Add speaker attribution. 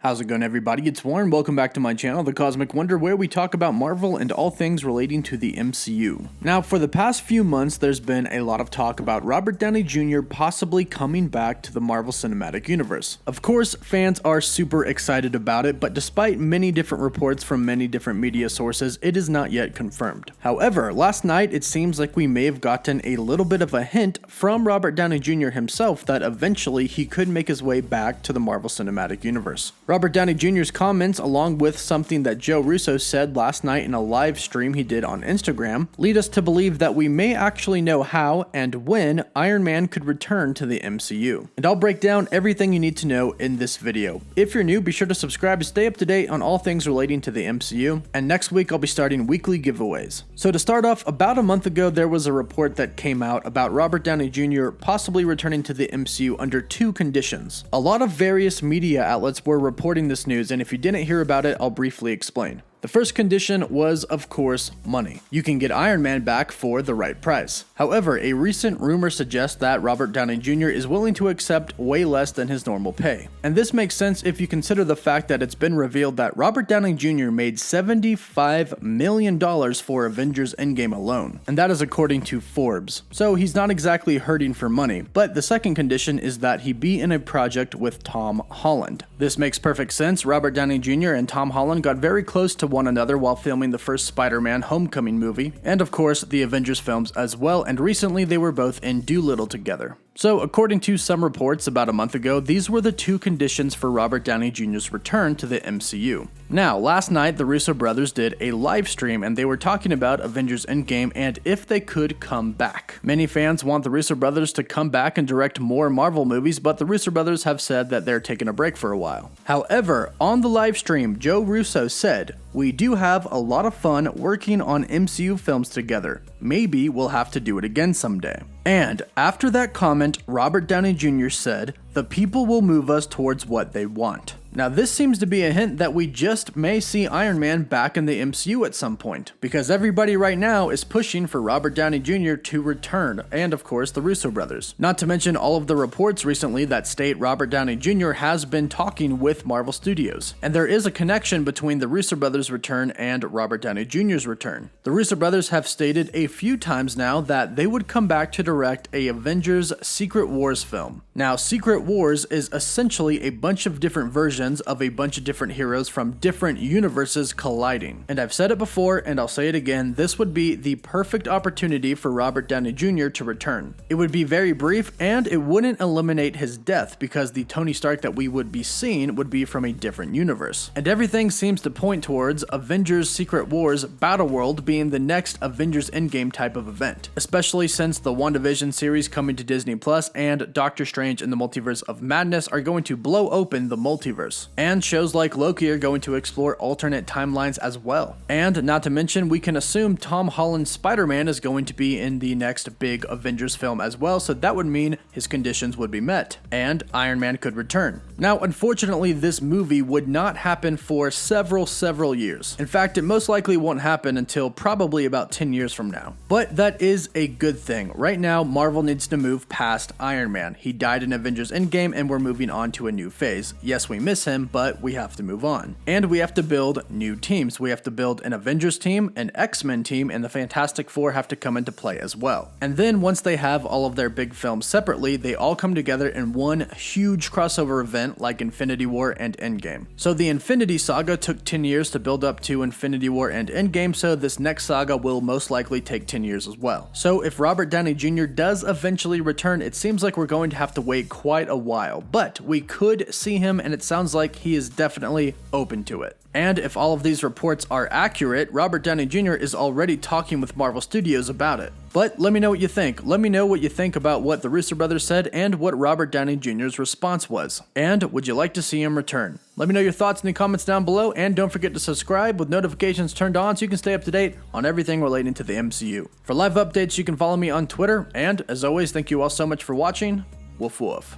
Speaker 1: How's it going, everybody? It's Warren. Welcome back to my channel, The Cosmic Wonder, where we talk about Marvel and all things relating to the MCU. Now, for the past few months, there's been a lot of talk about Robert Downey Jr. possibly coming back to the Marvel Cinematic Universe. Of course, fans are super excited about it, but despite many different reports from many different media sources, it is not yet confirmed. However, last night, it seems like we may have gotten a little bit of a hint from Robert Downey Jr. himself that eventually he could make his way back to the Marvel Cinematic Universe. Robert Downey Jr.'s comments, along with something that Joe Russo said last night in a live stream he did on Instagram, lead us to believe that we may actually know how and when Iron Man could return to the MCU. And I'll break down everything you need to know in this video. If you're new, be sure to subscribe to stay up to date on all things relating to the MCU, and next week I'll be starting weekly giveaways. So to start off, about a month ago there was a report that came out about Robert Downey Jr. possibly returning to the MCU under two conditions. A lot of various media outlets were reporting this news, and if you didn't hear about it, I'll briefly explain. The first condition was, of course, money. You can get Iron Man back for the right price. However, a recent rumor suggests that Robert Downey Jr. is willing to accept way less than his normal pay. And this makes sense if you consider the fact that it's been revealed that Robert Downey Jr. made $75 million for Avengers Endgame alone. And that is according to Forbes. So he's not exactly hurting for money. But the second condition is that he be in a project with Tom Holland. This makes perfect sense. Robert Downey Jr. and Tom Holland got very close to one another while filming the first Spider-Man Homecoming movie, and of course the Avengers films as well, and recently they were both in Dolittle together. So according to some reports about a month ago, these were the two conditions for Robert Downey Jr.'s return to the MCU. Now, last night the Russo brothers did a live stream and they were talking about Avengers Endgame and if they could come back. Many fans want the Russo brothers to come back and direct more Marvel movies, but the Russo brothers have said that they're taking a break for a while. However, on the live stream, Joe Russo said, "We do have a lot of fun working on MCU films together. Maybe we'll have to do it again someday." And after that comment, Robert Downey Jr. said, "The people will move us towards what they want." Now this seems to be a hint that we just may see Iron Man back in the MCU at some point, because everybody right now is pushing for Robert Downey Jr. to return, and of course the Russo brothers. Not to mention all of the reports recently that state Robert Downey Jr. has been talking with Marvel Studios, and there is a connection between the Russo brothers' return and Robert Downey Jr.'s return. The Russo brothers have stated a few times now that they would come back to direct a Avengers Secret Wars film. Now Secret Wars is essentially a bunch of different versions of a bunch of different heroes from different universes colliding. And I've said it before and I'll say it again, this would be the perfect opportunity for Robert Downey Jr. to return. It would be very brief and it wouldn't eliminate his death because the Tony Stark that we would be seeing would be from a different universe. And everything seems to point towards Avengers Secret Wars Battleworld being the next Avengers Endgame type of event, especially since the WandaVision series coming to Disney Plus and Doctor Strange in the Multiverse of Madness are going to blow open the multiverse. And shows like Loki are going to explore alternate timelines as well. And not to mention, we can assume Tom Holland's Spider-Man is going to be in the next big Avengers film as well, so that would mean his conditions would be met, and Iron Man could return. Now, unfortunately, this movie would not happen for several years. In fact, it most likely won't happen until probably about 10 years from now. But that is a good thing. Right now, Marvel needs to move past Iron Man. He died in Avengers Endgame, and we're moving on to a new phase. Yes, we miss him, but we have to move on. And we have to build new teams. We have to build an Avengers team, an X-Men team, and the Fantastic Four have to come into play as well. And then once they have all of their big films separately, they all come together in one huge crossover event like Infinity War and Endgame. So the Infinity Saga took 10 years to build up to Infinity War and Endgame, so this next saga will most likely take 10 years as well. So if Robert Downey Jr. does eventually return, it seems like we're going to have to wait quite a while, but we could see him and it sounds like he is definitely open to it. And if all of these reports are accurate, Robert Downey Jr. is already talking with Marvel Studios about it. But let me know what you think. Let me know what you think about what the Russo brothers said and what Robert Downey Jr.'s response was. And would you like to see him return? Let me know your thoughts in the comments down below, and don't forget to subscribe with notifications turned on so you can stay up to date on everything relating to the MCU. For live updates, you can follow me on Twitter, and as always, thank you all so much for watching. Woof woof.